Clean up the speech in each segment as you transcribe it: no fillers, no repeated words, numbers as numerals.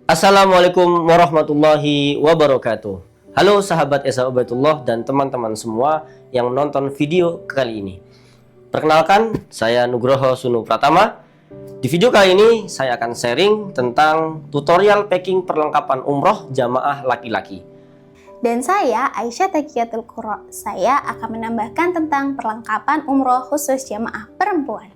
Assalamualaikum warahmatullahi wabarakatuh. Halo sahabat Esa Ubaidullah dan teman-teman semua yang menonton video kali ini. Perkenalkan, saya Nugroho Sunu Pratama. Di video kali ini saya akan sharing tentang tutorial packing perlengkapan umroh jamaah laki-laki. Dan saya, Aisyah Taqiyatul Qura, saya akan menambahkan tentang perlengkapan umroh khusus jamaah perempuan.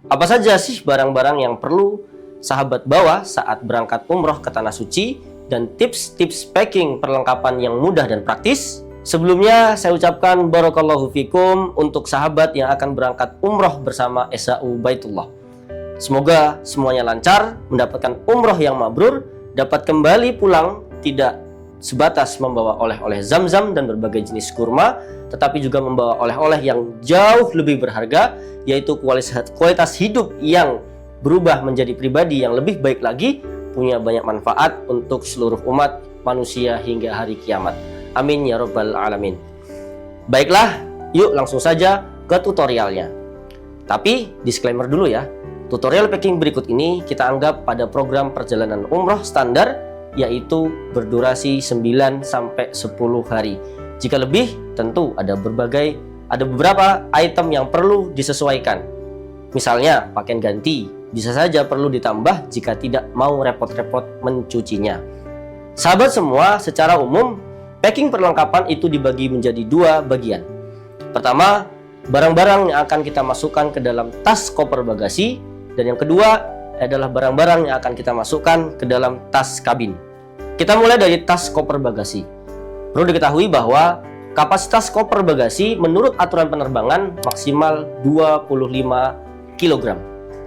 Apa saja sih barang-barang yang perlu sahabat bawa saat berangkat umroh ke Tanah Suci dan tips-tips packing perlengkapan yang mudah dan praktis? Sebelumnya saya ucapkan barakallahu fikum untuk sahabat yang akan berangkat umroh bersama SAU Baitullah. Semoga semuanya lancar, mendapatkan umroh yang mabrur, dapat kembali pulang tidak sebatas membawa oleh-oleh zam-zam dan berbagai jenis kurma, tetapi juga membawa oleh-oleh yang jauh lebih berharga, yaitu kualitas hidup yang berubah menjadi pribadi yang lebih baik lagi, punya banyak manfaat untuk seluruh umat manusia hingga hari kiamat. Amin ya rabbal alamin. Baiklah, yuk langsung saja ke tutorialnya. Tapi disclaimer dulu ya, tutorial packing berikut ini kita anggap pada program perjalanan umroh standar, yaitu berdurasi 9-10 hari. Jika lebih, tentu ada beberapa item yang perlu disesuaikan. Misalnya pakaian ganti, bisa saja perlu ditambah jika tidak mau repot-repot mencucinya. Sahabat semua, secara umum, packing perlengkapan itu dibagi menjadi dua bagian. Pertama, barang-barang yang akan kita masukkan ke dalam tas koper bagasi, dan yang kedua adalah barang-barang yang akan kita masukkan ke dalam tas kabin. Kita mulai dari tas koper bagasi. Perlu diketahui bahwa kapasitas koper bagasi menurut aturan penerbangan maksimal 25 kg.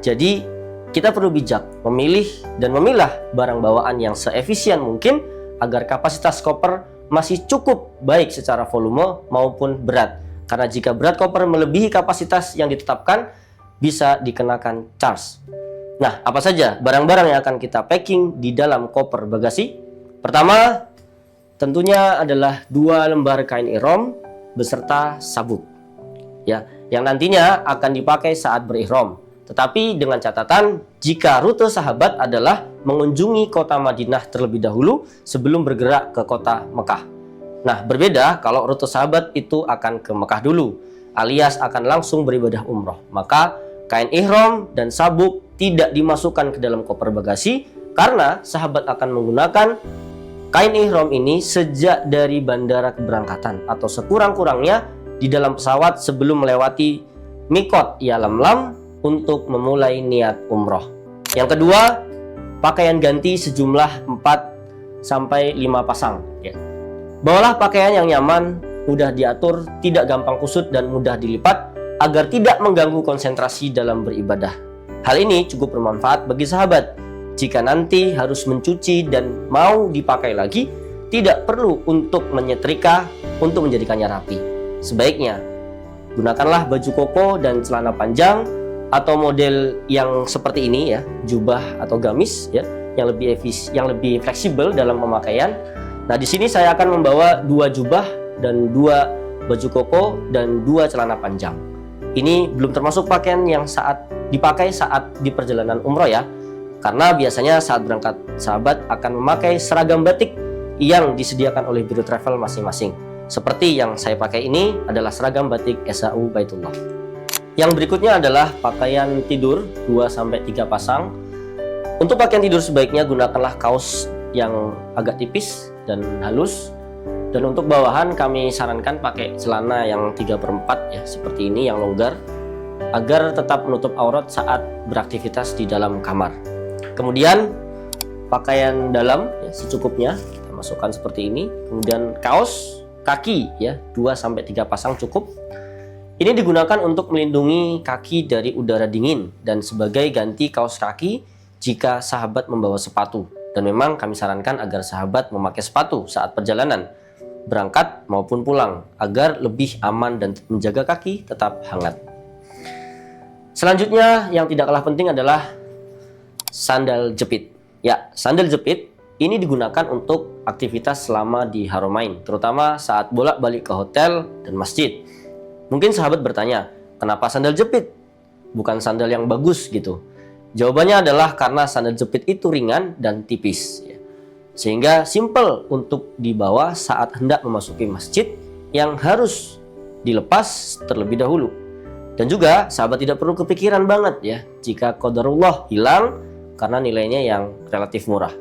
Jadi, kita perlu bijak memilih dan memilah barang bawaan yang seefisien mungkin agar kapasitas koper masih cukup baik secara volume maupun berat. Karena jika berat koper melebihi kapasitas yang ditetapkan, bisa dikenakan charge. Nah, apa saja barang-barang yang akan kita packing di dalam koper bagasi? Pertama, tentunya adalah 2 lembar kain ihram beserta sabuk. Ya, yang nantinya akan dipakai saat berihram. Tetapi dengan catatan, jika rute sahabat adalah mengunjungi kota Madinah terlebih dahulu sebelum bergerak ke kota Mekah. Nah, berbeda kalau rute sahabat itu akan ke Mekah dulu, alias akan langsung beribadah umroh. Maka kain ihram dan sabuk tidak dimasukkan ke dalam koper bagasi karena sahabat akan menggunakan kain ihram ini sejak dari bandara keberangkatan atau sekurang-kurangnya di dalam pesawat sebelum melewati mikot Yalamlam untuk memulai niat umroh. Yang kedua, pakaian ganti sejumlah 4-5 pasang. Bawalah pakaian yang nyaman, mudah diatur, tidak gampang kusut dan mudah dilipat agar tidak mengganggu konsentrasi dalam beribadah. Hal ini cukup bermanfaat bagi sahabat. Jika nanti harus mencuci dan mau dipakai lagi, tidak perlu untuk menyetrika untuk menjadikannya rapi. Sebaiknya, gunakanlah baju koko dan celana panjang atau model yang seperti ini ya, jubah atau gamis ya, yang lebih fleksibel dalam pemakaian. Nah, di sini saya akan membawa 2 jubah dan 2 baju koko dan 2 celana panjang. Ini belum termasuk pakaian yang dipakai saat di perjalanan umroh ya. Karena biasanya saat berangkat sahabat akan memakai seragam batik yang disediakan oleh biro travel masing-masing. Seperti yang saya pakai ini adalah seragam batik SAU Baitullah. Yang berikutnya adalah pakaian tidur 2-3 pasang. Untuk pakaian tidur sebaiknya gunakanlah kaos yang agak tipis dan halus. Dan untuk bawahan kami sarankan pakai celana yang 3/4 ya, seperti ini yang longgar, agar tetap menutup aurat saat beraktivitas di dalam kamar. Kemudian pakaian dalam ya, secukupnya kita masukkan seperti ini. Kemudian kaos kaki ya 2-3 pasang cukup. Ini digunakan untuk melindungi kaki dari udara dingin dan sebagai ganti kaos kaki jika sahabat membawa sepatu. Dan memang kami sarankan agar sahabat memakai sepatu saat perjalanan, berangkat maupun pulang, agar lebih aman dan menjaga kaki tetap hangat. Selanjutnya yang tidak kalah penting adalah sandal jepit. Ya, sandal jepit ini digunakan untuk aktivitas selama di Haramain, terutama saat bolak-balik ke hotel dan masjid. Mungkin sahabat bertanya, kenapa sandal jepit? Bukan sandal yang bagus gitu. Jawabannya adalah karena sandal jepit itu ringan dan tipis. sehingga simple untuk dibawa saat hendak memasuki masjid yang harus dilepas terlebih dahulu. Dan juga sahabat tidak perlu kepikiran banget ya jika qadarullah hilang karena nilainya yang relatif murah.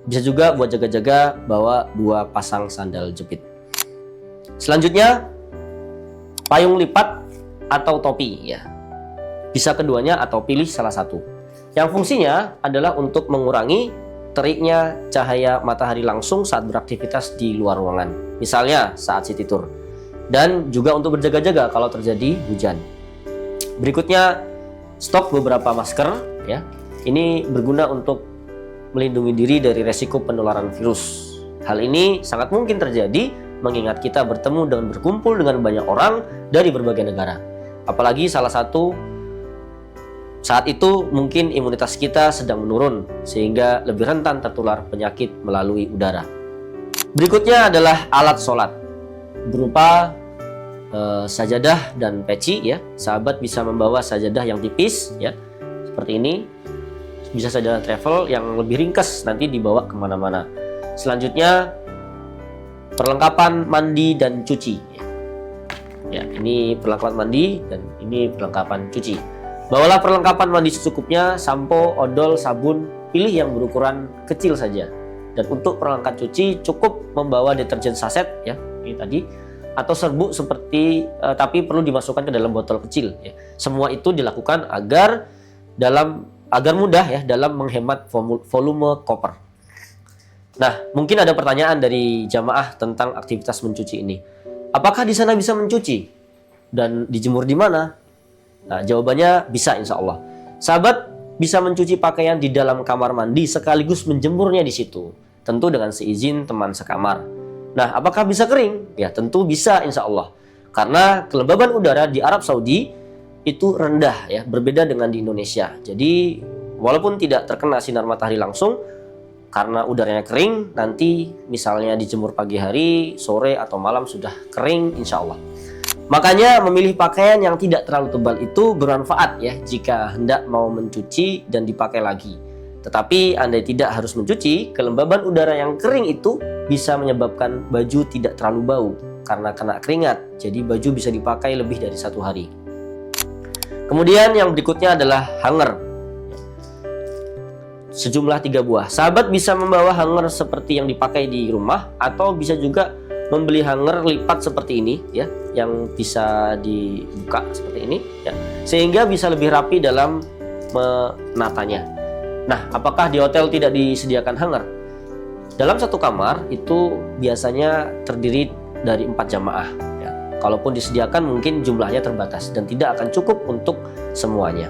Bisa juga buat jaga-jaga bawa 2 pasang sandal jepit. Selanjutnya, payung lipat atau topi ya. Bisa keduanya atau pilih salah satu. Yang fungsinya adalah untuk mengurangi teriknya cahaya matahari langsung saat beraktivitas di luar ruangan. Misalnya saat city tour. Dan juga untuk berjaga-jaga kalau terjadi hujan. Berikutnya, stok beberapa masker ya. Ini berguna untuk melindungi diri dari resiko penularan virus. Hal ini sangat mungkin terjadi mengingat kita bertemu dan berkumpul dengan banyak orang dari berbagai negara. Apalagi saat itu mungkin imunitas kita sedang menurun sehingga lebih rentan tertular penyakit melalui udara. Berikutnya adalah alat sholat berupa sajadah dan peci ya. Sahabat bisa membawa sajadah yang tipis ya seperti ini, bisa sajadah travel yang lebih ringkas nanti dibawa kemana-mana. Selanjutnya perlengkapan mandi dan cuci ya, ini perlengkapan mandi dan ini perlengkapan cuci. Bawalah perlengkapan mandi secukupnya, sampo, odol, sabun, pilih yang berukuran kecil saja. Dan untuk perlengkapan cuci cukup membawa deterjen saset ya, ini tadi, atau serbuk seperti tapi perlu dimasukkan ke dalam botol kecil ya. Semua itu dilakukan agar mudah ya dalam menghemat volume koper. Nah, mungkin ada pertanyaan dari jamaah tentang aktivitas mencuci ini. Apakah di sana bisa mencuci dan dijemur di mana? Nah, jawabannya bisa insya Allah. Sahabat bisa mencuci pakaian di dalam kamar mandi sekaligus menjemurnya di situ. Tentu dengan seizin teman sekamar. Nah, apakah bisa kering? Ya, tentu bisa insya Allah. Karena kelembaban udara di Arab Saudi itu rendah ya, berbeda dengan di Indonesia. Jadi, walaupun tidak terkena sinar matahari langsung, karena udaranya kering, nanti misalnya dijemur pagi hari, sore atau malam sudah kering insya Allah. Makanya memilih pakaian yang tidak terlalu tebal itu bermanfaat ya jika hendak mau mencuci dan dipakai lagi. Tetapi andai tidak harus mencuci, kelembaban udara yang kering itu bisa menyebabkan baju tidak terlalu bau karena kena keringat. Jadi baju bisa dipakai lebih dari 1 hari. Kemudian yang berikutnya adalah hanger. Sejumlah 3 buah. Sahabat bisa membawa hanger seperti yang dipakai di rumah atau bisa juga membeli hanger lipat seperti ini ya, yang bisa dibuka seperti ini ya, sehingga bisa lebih rapi dalam menatanya. Nah, apakah di hotel tidak disediakan hanger? Dalam satu kamar itu biasanya terdiri dari 4 jamaah ya. Kalaupun disediakan mungkin jumlahnya terbatas dan tidak akan cukup untuk semuanya.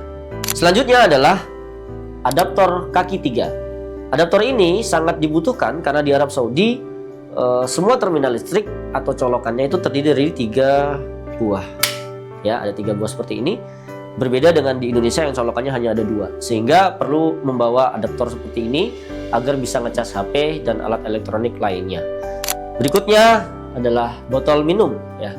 Selanjutnya adalah adaptor kaki 3. Adaptor ini sangat dibutuhkan karena di Arab Saudi semua terminal listrik atau colokannya itu terdiri dari 3 buah. Ya, ada 3 buah seperti ini. Berbeda dengan di Indonesia yang colokannya hanya ada 2. Sehingga perlu membawa adaptor seperti ini agar bisa ngecas HP dan alat elektronik lainnya. Berikutnya adalah botol minum ya.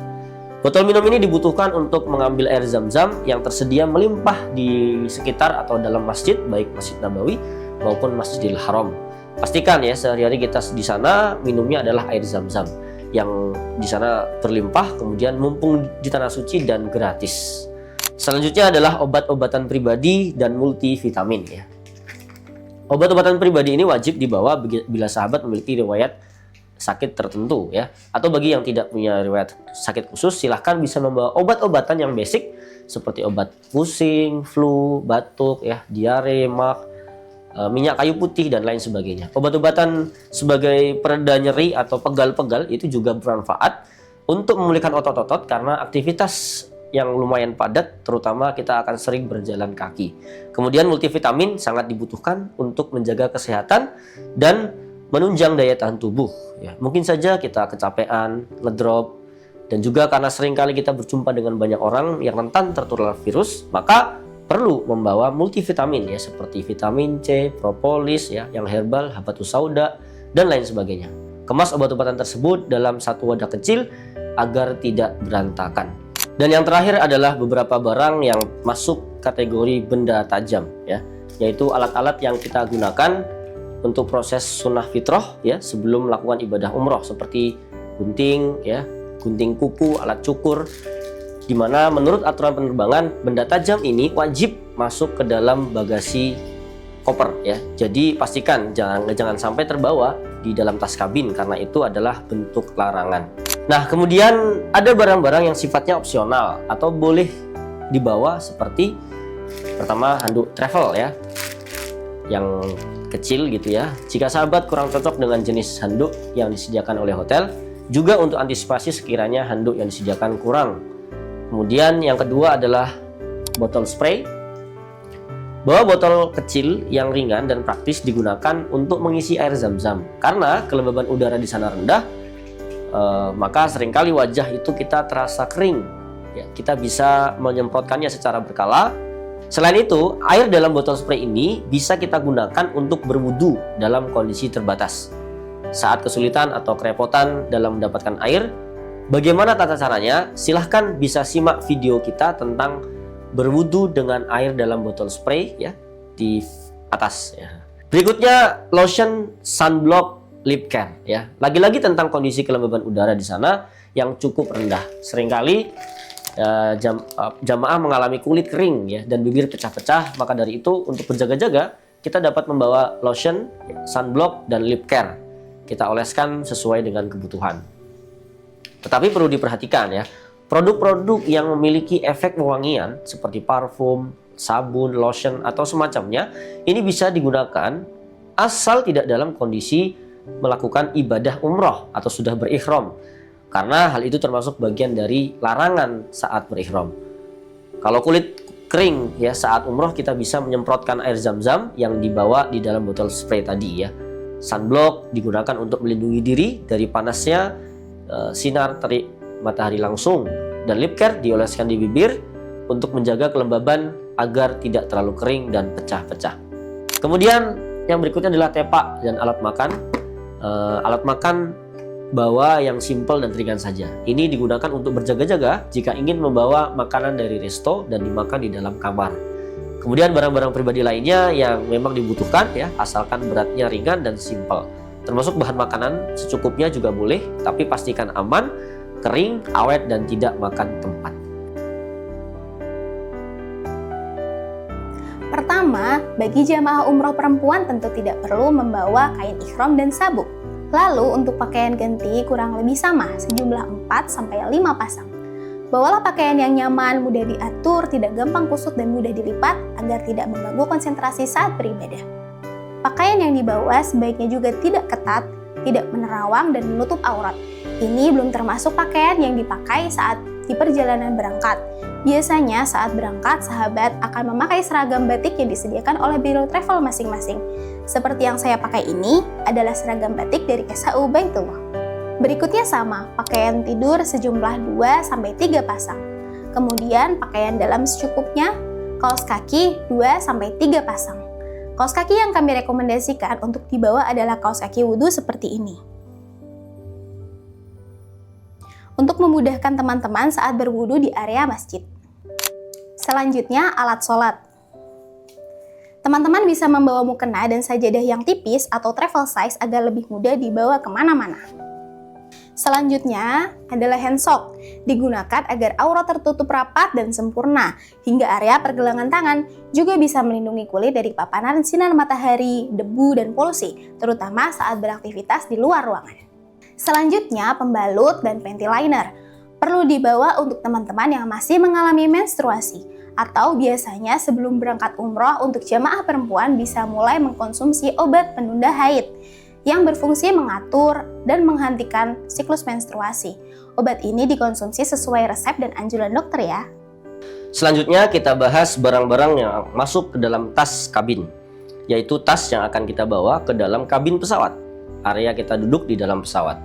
Botol minum ini dibutuhkan untuk mengambil air zam-zam yang tersedia melimpah di sekitar atau dalam masjid, baik Masjid Nabawi maupun Masjidil Haram. Pastikan ya sehari-hari kita di sana minumnya adalah air zam-zam yang di sana berlimpah, kemudian mumpung di tanah suci dan gratis. Selanjutnya adalah obat-obatan pribadi dan multivitamin ya. Obat-obatan pribadi ini wajib dibawa bila sahabat memiliki riwayat sakit tertentu ya. Atau bagi yang tidak punya riwayat sakit khusus, silahkan bisa membawa obat-obatan yang basic seperti obat pusing, flu, batuk ya, diare, mak, minyak kayu putih dan lain sebagainya. Obat-obatan sebagai pereda nyeri atau pegal-pegal itu juga bermanfaat untuk memulihkan otot-otot karena aktivitas yang lumayan padat, terutama kita akan sering berjalan kaki. Kemudian multivitamin sangat dibutuhkan untuk menjaga kesehatan dan menunjang daya tahan tubuh. Ya, mungkin saja kita kecapean, ngedrop, dan juga karena seringkali kita berjumpa dengan banyak orang yang rentan tertular virus, maka perlu membawa multivitamin ya, seperti vitamin C, propolis ya, yang herbal, habatus sauda, dan lain sebagainya. Kemas obat-obatan tersebut dalam satu wadah kecil agar tidak berantakan. Dan yang terakhir adalah beberapa barang yang masuk kategori benda tajam ya, yaitu alat-alat yang kita gunakan untuk proses sunnah fitrah ya sebelum melakukan ibadah umroh seperti gunting ya, gunting kuku, alat cukur, di mana menurut aturan penerbangan benda tajam ini wajib masuk ke dalam bagasi koper ya. Jadi pastikan jangan sampai terbawa di dalam tas kabin karena itu adalah bentuk larangan. Nah, kemudian ada barang-barang yang sifatnya opsional atau boleh dibawa seperti pertama handuk travel ya, yang kecil gitu ya. Jika sahabat kurang cocok dengan jenis handuk yang disediakan oleh hotel, juga untuk antisipasi sekiranya handuk yang disediakan kurang. Kemudian yang kedua adalah botol spray. Bawa botol kecil yang ringan dan praktis digunakan untuk mengisi air zam-zam. Karena kelembaban udara di sana rendah, maka seringkali wajah itu kita terasa kering. Ya, kita bisa menyemprotkannya secara berkala. Selain itu, air dalam botol spray ini bisa kita gunakan untuk berwudu dalam kondisi terbatas. Saat kesulitan atau kerepotan dalam mendapatkan air, bagaimana tata caranya? Silahkan bisa simak video kita tentang berwudu dengan air dalam botol spray ya di atas ya. Berikutnya lotion sunblock lip care ya. Lagi-lagi tentang kondisi kelembaban udara di sana yang cukup rendah. Seringkali jamaah mengalami kulit kering ya dan bibir pecah-pecah. Maka dari itu untuk berjaga-jaga kita dapat membawa lotion, sunblock dan lip care. Kita oleskan sesuai dengan kebutuhan. Tetapi perlu diperhatikan ya, produk-produk yang memiliki efek wewangian seperti parfum, sabun, lotion atau semacamnya ini bisa digunakan asal tidak dalam kondisi melakukan ibadah umroh atau sudah berihram. Karena hal itu termasuk bagian dari larangan saat berihram. Kalau kulit kering ya saat umroh kita bisa menyemprotkan air zam-zam yang dibawa di dalam botol spray tadi ya. Sunblock digunakan untuk melindungi diri dari panasnya sinar terik matahari langsung, dan lip care dioleskan di bibir untuk menjaga kelembaban agar tidak terlalu kering dan pecah-pecah. Kemudian yang berikutnya adalah tepak dan alat makan. Alat makan bawa yang simpel dan ringan saja. Ini digunakan untuk berjaga-jaga jika ingin membawa makanan dari resto dan dimakan di dalam kamar. Kemudian barang-barang pribadi lainnya yang memang dibutuhkan ya, asalkan beratnya ringan dan simpel. Termasuk bahan makanan secukupnya juga boleh, tapi pastikan aman, kering, awet dan tidak makan tempat. Pertama, bagi jamaah umroh perempuan tentu tidak perlu membawa kain ihram dan sabuk. Lalu untuk pakaian ganti kurang lebih sama, sejumlah 4-5 pasang. Bawalah pakaian yang nyaman, mudah diatur, tidak gampang kusut dan mudah dilipat agar tidak mengganggu konsentrasi saat beribadah. Pakaian yang dibawa sebaiknya juga tidak ketat, tidak menerawang dan menutup aurat. Ini belum termasuk pakaian yang dipakai saat di perjalanan berangkat. Biasanya saat berangkat, sahabat akan memakai seragam batik yang disediakan oleh biro travel masing-masing. Seperti yang saya pakai ini adalah seragam batik dari SHU Baitullah. Berikutnya sama, pakaian tidur sejumlah 2-3 pasang. Kemudian pakaian dalam secukupnya, kaos kaki 2-3 pasang. Kaos kaki yang kami rekomendasikan untuk dibawa adalah kaos kaki wudhu seperti ini. Untuk memudahkan teman-teman saat berwudhu di area masjid. Selanjutnya, alat sholat. Teman-teman bisa membawa mukena dan sajadah yang tipis atau travel size agar lebih mudah dibawa kemana-mana. Selanjutnya adalah hand sock, digunakan agar aurat tertutup rapat dan sempurna, hingga area pergelangan tangan juga bisa melindungi kulit dari paparan sinar matahari, debu, dan polusi, terutama saat beraktivitas di luar ruangan. Selanjutnya, pembalut dan panty liner. Perlu dibawa untuk teman-teman yang masih mengalami menstruasi, atau biasanya sebelum berangkat umroh untuk jamaah perempuan bisa mulai mengkonsumsi obat penunda haid yang berfungsi mengatur dan menghentikan siklus menstruasi. Obat ini dikonsumsi sesuai resep dan anjuran dokter ya. Selanjutnya kita bahas barang-barang yang masuk ke dalam tas kabin, yaitu tas yang akan kita bawa ke dalam kabin pesawat, area kita duduk di dalam pesawat.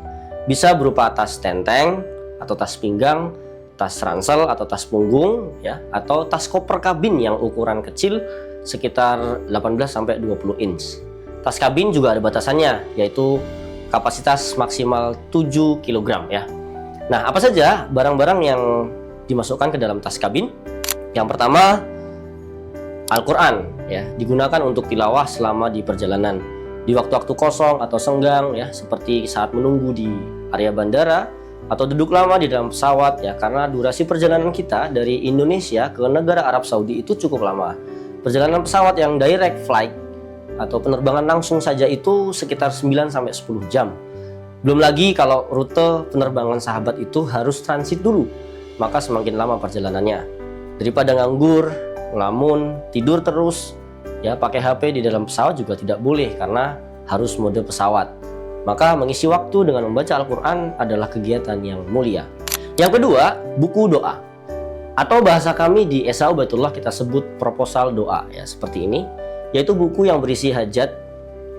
Bisa berupa tas tenteng atau tas pinggang, tas ransel atau tas punggung ya, atau tas koper kabin yang ukuran kecil sekitar 18-20 inch. Tas kabin juga ada batasannya, yaitu kapasitas maksimal 7 kg ya. Nah, apa saja barang-barang yang dimasukkan ke dalam tas kabin? Yang pertama, Al-Quran ya, digunakan untuk tilawah selama di perjalanan. di waktu-waktu kosong atau senggang ya, seperti saat menunggu di area bandara atau duduk lama di dalam pesawat ya, karena durasi perjalanan kita dari Indonesia ke negara Arab Saudi itu cukup lama. Perjalanan pesawat yang direct flight atau penerbangan langsung saja itu sekitar 9 sampai 10 jam. Belum lagi kalau rute penerbangan sahabat itu harus transit dulu, maka semakin lama perjalanannya. Daripada nganggur, ngelamun, tidur terus, ya pakai HP di dalam pesawat juga tidak boleh karena harus mode pesawat. Maka mengisi waktu dengan membaca Al-Quran adalah kegiatan yang mulia. Yang kedua, buku doa. Atau bahasa kami di Esa Ubaitullah kita sebut proposal doa ya, seperti ini, yaitu buku yang berisi hajat,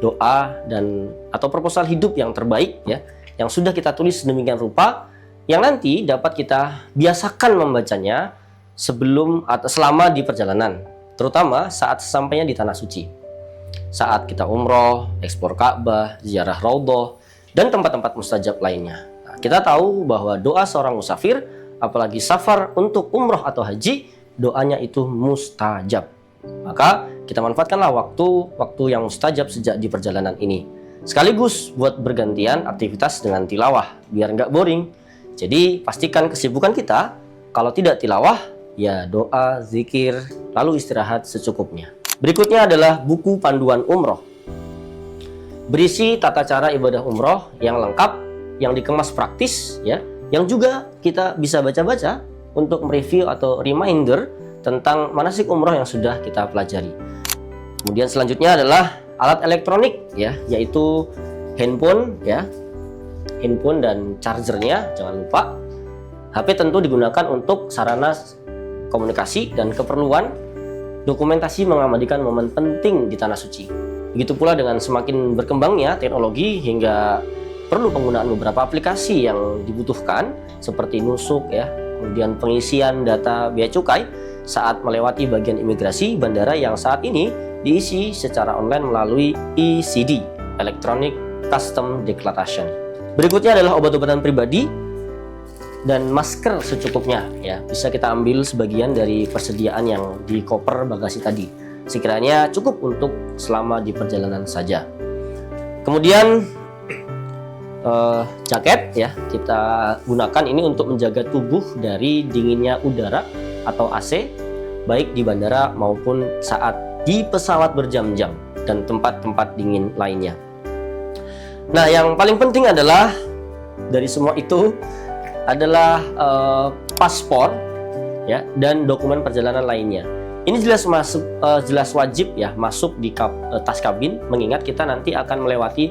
doa, dan atau proposal hidup yang terbaik ya, yang sudah kita tulis sedemikian rupa, yang nanti dapat kita biasakan membacanya sebelum atau selama di perjalanan, terutama saat sesampainya di Tanah Suci. Saat kita umroh, eksplor Ka'bah, ziarah Raudhah, dan tempat-tempat mustajab lainnya. Nah, kita tahu bahwa doa seorang musafir, apalagi safar untuk umroh atau haji, doanya itu mustajab. Maka kita manfaatkanlah waktu yang mustajab sejak di perjalanan ini. Sekaligus buat bergantian aktivitas dengan tilawah, biar nggak boring. Jadi pastikan kesibukan kita, kalau tidak tilawah, ya doa, zikir, lalu istirahat secukupnya. Berikutnya adalah buku panduan umroh. Berisi tata cara ibadah umroh yang lengkap, yang dikemas praktis, ya, yang juga kita bisa baca-baca untuk mereview atau reminder tentang manasik umroh yang sudah kita pelajari. Kemudian selanjutnya adalah alat elektronik, ya, yaitu handphone, ya, handphone dan chargernya jangan lupa. HP tentu digunakan untuk sarana komunikasi dan keperluan dokumentasi mengabadikan momen penting di Tanah Suci. Begitu pula dengan semakin berkembangnya teknologi hingga perlu penggunaan beberapa aplikasi yang dibutuhkan seperti nusuk ya, kemudian pengisian data bea cukai saat melewati bagian imigrasi bandara yang saat ini diisi secara online melalui ECD, Electronic Custom Declaration. Berikutnya adalah obat-obatan pribadi dan masker secukupnya ya, bisa kita ambil sebagian dari persediaan yang di koper bagasi tadi, sekiranya cukup untuk selama di perjalanan saja. Kemudian jaket ya, kita gunakan ini untuk menjaga tubuh dari dinginnya udara atau AC, baik di bandara maupun saat di pesawat berjam-jam dan tempat-tempat dingin lainnya. Nah, yang paling penting adalah dari semua itu adalah paspor ya, dan dokumen perjalanan lainnya. Ini jelas wajib ya masuk di tas kabin, mengingat kita nanti akan melewati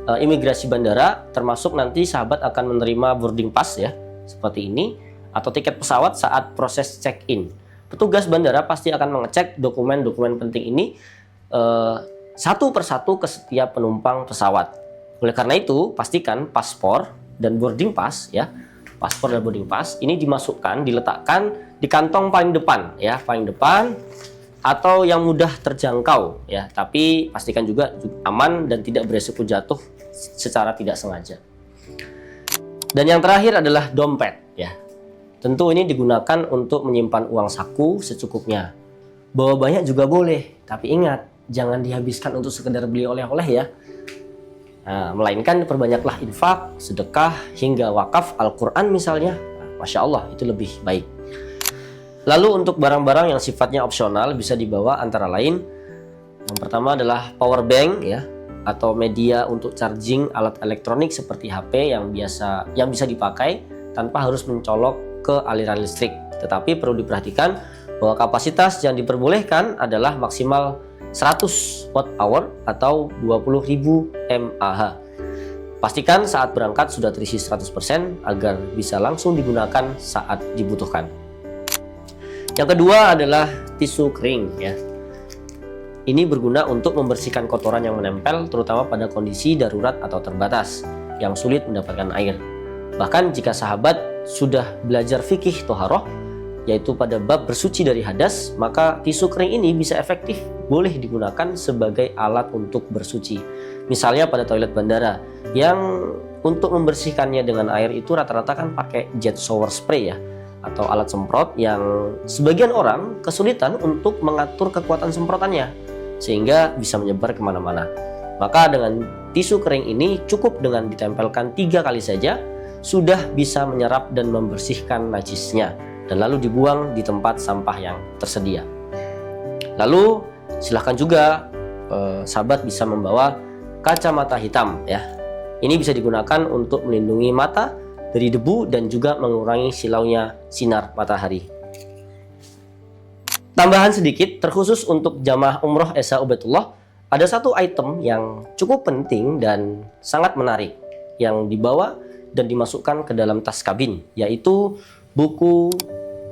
imigrasi bandara, termasuk nanti sahabat akan menerima boarding pass ya, seperti ini, atau tiket pesawat saat proses check-in. Petugas bandara pasti akan mengecek dokumen-dokumen penting ini satu persatu ke setiap penumpang pesawat. Oleh karena itu, pastikan paspor dan boarding pass ya, paspor dan boarding pass ini diletakkan di kantong paling depan ya, paling depan atau yang mudah terjangkau ya, tapi pastikan juga aman dan tidak beresiko jatuh secara tidak sengaja. Dan yang terakhir adalah dompet ya. Tentu ini digunakan untuk menyimpan uang saku secukupnya. Bawa banyak juga boleh, tapi ingat jangan dihabiskan untuk sekedar beli oleh-oleh ya. Nah, melainkan perbanyaklah infak, sedekah, hingga wakaf Al-Quran misalnya. Nah, Masya Allah, itu lebih baik. Lalu untuk barang-barang yang sifatnya opsional bisa dibawa antara lain, yang pertama adalah power bank ya, atau media untuk charging alat elektronik seperti HP yang bisa dipakai tanpa harus mencolok ke aliran listrik. Tetapi perlu diperhatikan bahwa kapasitas yang diperbolehkan adalah maksimal 100 watt hour atau 20.000 mAh. Pastikan saat berangkat sudah terisi 100% agar bisa langsung digunakan saat dibutuhkan. Yang kedua adalah tisu kering ya. Ini berguna untuk membersihkan kotoran yang menempel terutama pada kondisi darurat atau terbatas yang sulit mendapatkan air. Bahkan jika sahabat sudah belajar fikih toharoh, yaitu pada bab bersuci dari hadas, maka tisu kering ini bisa efektif boleh digunakan sebagai alat untuk bersuci. Misalnya pada toilet bandara, yang untuk membersihkannya dengan air itu rata-rata kan pakai jet shower spray ya, atau alat semprot yang sebagian orang kesulitan untuk mengatur kekuatan semprotannya, sehingga bisa menyebar kemana-mana. Maka dengan tisu kering ini cukup dengan ditempelkan 3 kali saja sudah bisa menyerap dan membersihkan najisnya, dan lalu dibuang di tempat sampah yang tersedia. Lalu silahkan juga sahabat bisa membawa kacamata hitam ya. Ini bisa digunakan untuk melindungi mata dari debu dan juga mengurangi silaunya sinar matahari. Tambahan sedikit terkhusus untuk jamaah umroh Esa Ubaidullah, ada satu item yang cukup penting dan sangat menarik yang dibawa dan dimasukkan ke dalam tas kabin, yaitu buku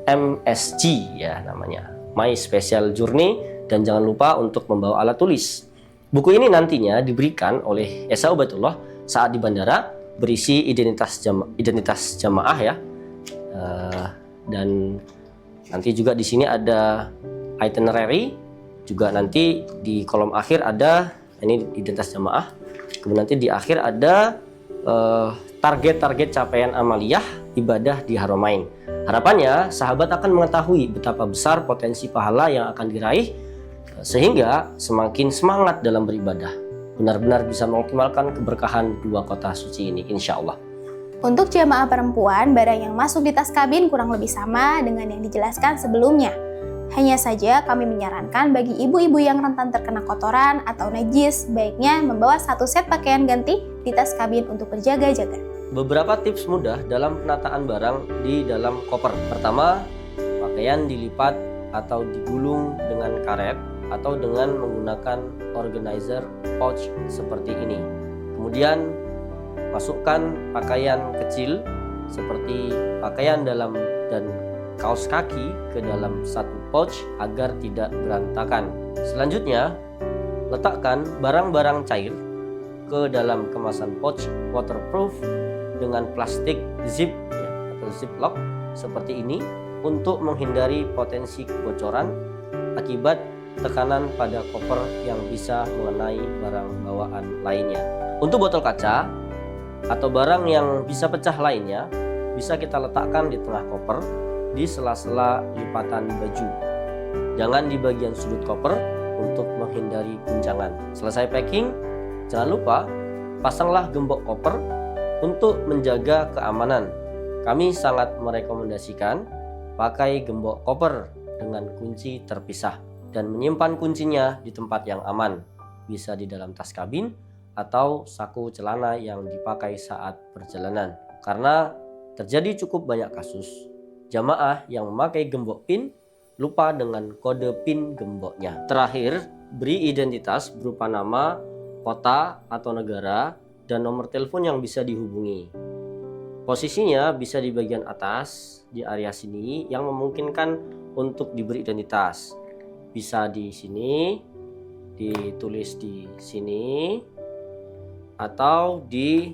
MSG ya namanya, My Special Journey, dan jangan lupa untuk membawa alat tulis. Buku ini nantinya diberikan oleh Esa Ubaidullah saat di bandara, berisi identitas jamaah ya, dan nanti juga di sini ada itinerary, juga nanti di kolom akhir ada ini identitas jamaah, kemudian nanti di akhir ada target-target capaian amaliyah ibadah di Haramain. Harapannya sahabat akan mengetahui betapa besar potensi pahala yang akan diraih, sehingga semakin semangat dalam beribadah, benar-benar bisa mengoptimalkan keberkahan 2 kota suci ini insya Allah. Untuk jamaah perempuan, barang yang masuk di tas kabin kurang lebih sama dengan yang dijelaskan sebelumnya. Hanya saja kami menyarankan bagi ibu-ibu yang rentan terkena kotoran atau najis, baiknya membawa 1 set pakaian ganti di tas kabin untuk berjaga-jaga. Beberapa tips mudah dalam penataan barang di dalam koper. Pertama, pakaian dilipat atau digulung dengan karet atau dengan menggunakan organizer pouch seperti ini. Kemudian masukkan pakaian kecil seperti pakaian dalam dan kaos kaki ke dalam satu pouch agar tidak berantakan. Selanjutnya, letakkan barang-barang cair ke dalam kemasan pouch waterproof dengan plastik zip ya, atau ziplock seperti ini untuk menghindari potensi kebocoran akibat tekanan pada koper yang bisa mengenai barang bawaan lainnya. Untuk botol kaca atau barang yang bisa pecah lainnya bisa kita letakkan di tengah koper di sela-sela lipatan baju. Jangan di bagian sudut koper untuk menghindari guncangan. Selesai packing, jangan lupa pasanglah gembok koper untuk menjaga keamanan. Kami sangat merekomendasikan pakai gembok koper dengan kunci terpisah dan menyimpan kuncinya di tempat yang aman, bisa di dalam tas kabin atau saku celana yang dipakai saat perjalanan. Karena terjadi cukup banyak kasus jamaah yang memakai gembok PIN lupa dengan kode PIN gemboknya. Terakhir, beri identitas berupa nama, kota atau negara, dan nomor telepon yang bisa dihubungi. Posisinya bisa di bagian atas di area sini yang memungkinkan untuk diberi identitas. Bisa di sini, ditulis di sini, atau di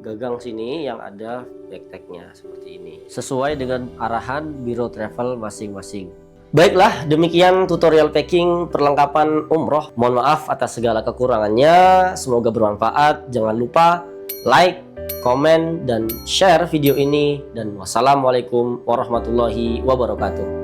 gagang sini yang ada backpacknya seperti ini, sesuai dengan arahan Biro Travel masing-masing. Baiklah, demikian tutorial packing perlengkapan umroh. Mohon maaf atas segala kekurangannya, semoga bermanfaat. Jangan lupa like, komen, dan share video ini. Dan wassalamualaikum warahmatullahi wabarakatuh.